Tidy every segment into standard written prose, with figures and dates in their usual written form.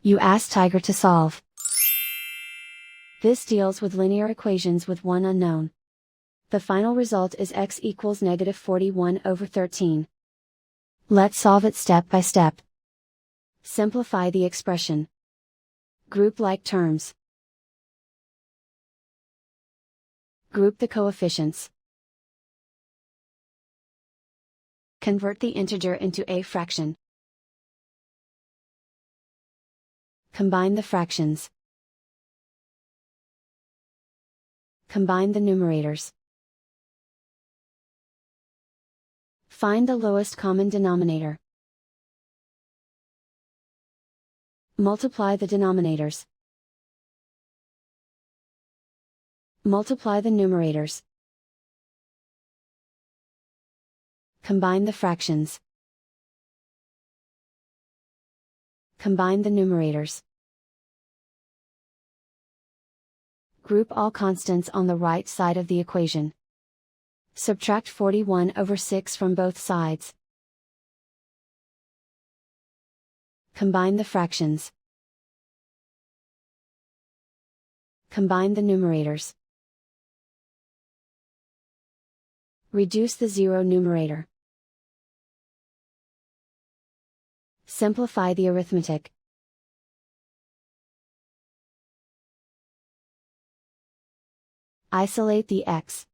You ask Tiger to solve. This deals with linear equations with one unknown. The final result is x equals -41/13. Let's solve it step by step. Simplify the expression. Group like terms. Group the coefficients. Convert the integer into a fraction. Combine the fractions. Combine the numerators. Find the lowest common denominator. Multiply the denominators. Multiply the numerators. Combine the fractions. Combine the numerators. Group all constants on the right side of the equation. Subtract 41/6 from both sides. Combine the fractions. Combine the numerators. Reduce the zero numerator. Simplify the arithmetic. Isolate the x.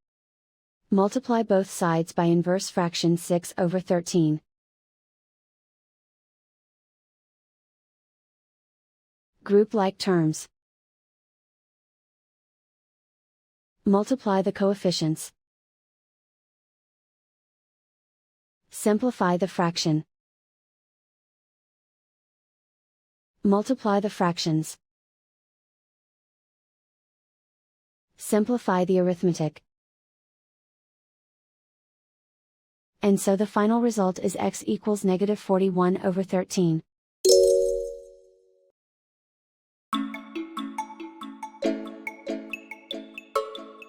Multiply both sides by inverse fraction 6/13. Group like terms. Multiply the coefficients. Simplify the fraction. Multiply the fractions. Simplify the arithmetic. And so the final result is x equals -41/13.